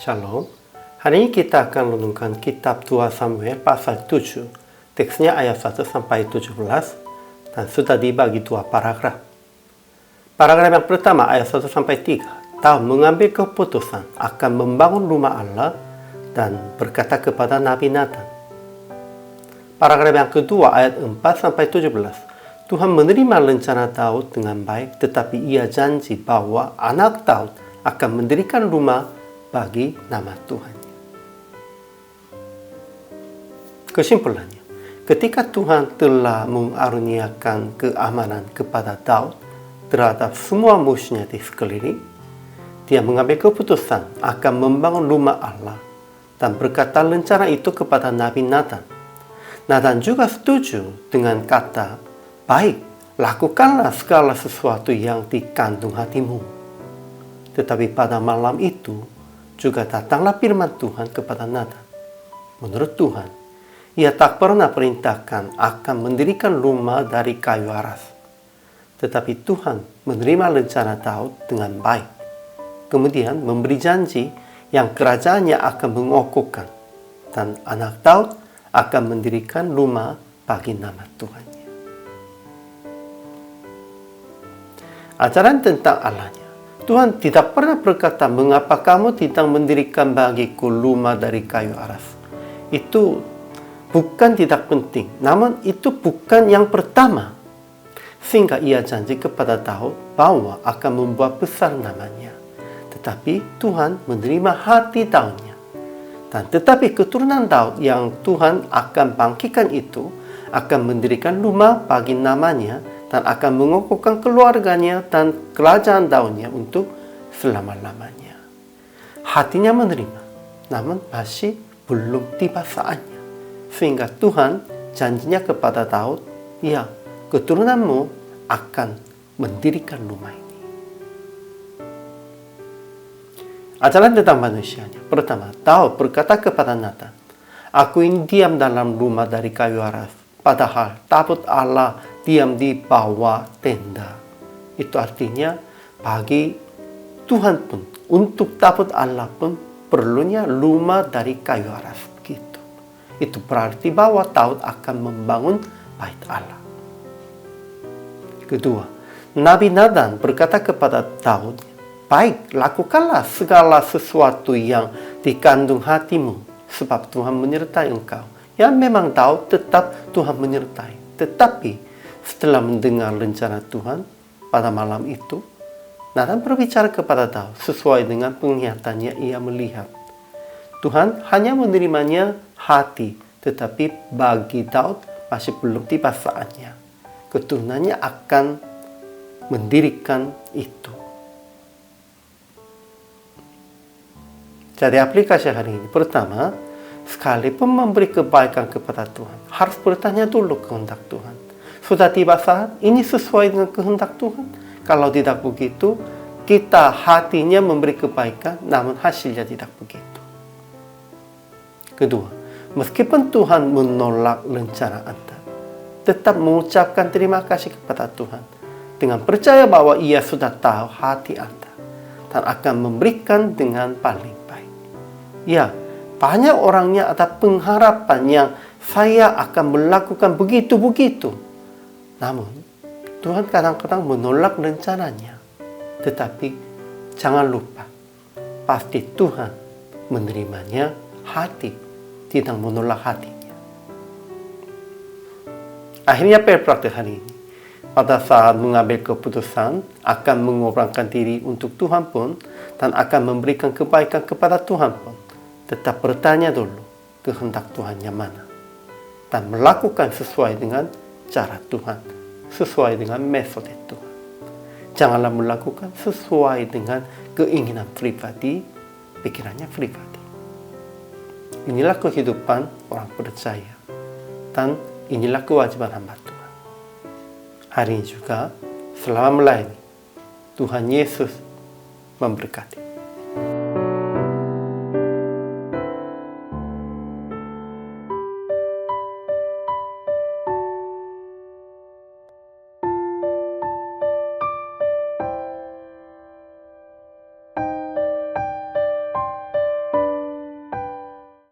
Shalom. Hari ini kita akan renungkan kitab 2 Samuel pasal 7. Teksnya ayat 1 sampai 17 dan sudah dibagi dua paragraf. Paragraf yang pertama ayat 1 sampai 3. Daud mengambil keputusan akan membangun rumah Allah dan berkata kepada Nabi Nathan. Paragraf yang kedua ayat 4 sampai 17. Tuhan menerima rencana Daud dengan baik, tetapi ia janji bahwa anak Daud akan mendirikan rumah bagi nama Tuhan. Kesimpulannya, ketika Tuhan telah mengaruniakan keamanan kepada Daud terhadap semua musuhnya di sekeliling, dia mengambil keputusan akan membangun rumah Allah dan berkata rencana itu kepada Nabi Nathan. Nathan juga setuju dengan kata, "Baik, lakukanlah segala sesuatu yang dikandung hatimu." Tetapi pada malam itu juga datanglah firman Tuhan kepada Nathan. Menurut Tuhan, ia tak pernah perintahkan akan mendirikan rumah dari kayu aras. Tetapi Tuhan menerima rencana Daud dengan baik. Kemudian memberi janji yang kerajaannya akan mengokohkan. Dan anak Daud akan mendirikan rumah bagi nama Tuhannya. Ajaran tentang Allahnya. Tuhan tidak pernah berkata, "Mengapa kamu tidak mendirikan bagiku rumah dari kayu aras?" Itu bukan tidak penting, namun itu bukan yang pertama. Sehingga ia janji kepada Daud bahwa akan membuat besar namanya. Tetapi Tuhan menerima hati Daudnya. Dan tetapi keturunan Daud yang Tuhan akan bangkitkan itu akan mendirikan rumah bagi namanya dan akan mengokohkan keluarganya dan kerajaan Daudnya untuk selama-lamanya. Hatinya menerima, namun masih belum tiba saatnya. Sehingga Tuhan janjinya kepada Daud, "Ya, keturunanmu akan mendirikan rumah ini." Ajaran tentang manusianya. Pertama, Daud berkata kepada Nathan, "Aku ini diam dalam rumah dari kayu aras, padahal tabut Allah diam di bawah tenda." Itu artinya bagi Tuhan pun, untuk tabut Allah pun perlunya rumah dari kayu aras. Gitu. Itu berarti bahwa Daud akan membangun bait Allah. Kedua, Nabi Nathan berkata kepada Daud, "Baik, lakukanlah segala sesuatu yang dikandung hatimu, sebab Tuhan menyertai engkau." Ya, memang Daud tetap Tuhan menyertai. Tetapi setelah mendengar rencana Tuhan pada malam itu, Nathan berbicara kepada Daud sesuai dengan penglihatannya ia melihat. Tuhan hanya menerimanya hati, tetapi bagi Daud masih belum tiba saatnya. Keturunannya akan mendirikan itu. Jadi aplikasi hari ini, pertama, sekalipun memberi kebaikan kepada Tuhan, harus bertanya dulu kehendak Tuhan. Sudah tiba saat ini sesuai dengan kehendak Tuhan? Kalau tidak begitu, kita hatinya memberi kebaikan, namun hasilnya tidak begitu. Kedua, meskipun Tuhan menolak rencana Anda, tetap mengucapkan terima kasih kepada Tuhan dengan percaya bahwa Ia sudah tahu hati Anda dan akan memberikan dengan paling baik. Ya, banyak orangnya ada pengharapan yang saya akan melakukan begitu-begitu. Namun, Tuhan kadang-kadang menolak rencananya. Tetapi, jangan lupa, pasti Tuhan menerimanya hati, tidak menolak hatinya. Akhirnya praktek hari ini. Pada saat mengambil keputusan, akan mengorbankan diri untuk Tuhan pun, dan akan memberikan kebaikan kepada Tuhan pun. Tetap bertanya dulu, kehendak Tuhan yang mana. Dan melakukan sesuai dengan cara Tuhan, sesuai dengan metode Tuhan. Janganlah melakukan sesuai dengan keinginan pribadi, pikirannya pribadi. Inilah kehidupan orang percaya, dan inilah kewajiban hamba Tuhan. Hari ini juga, selama melayani, Tuhan Yesus memberkati.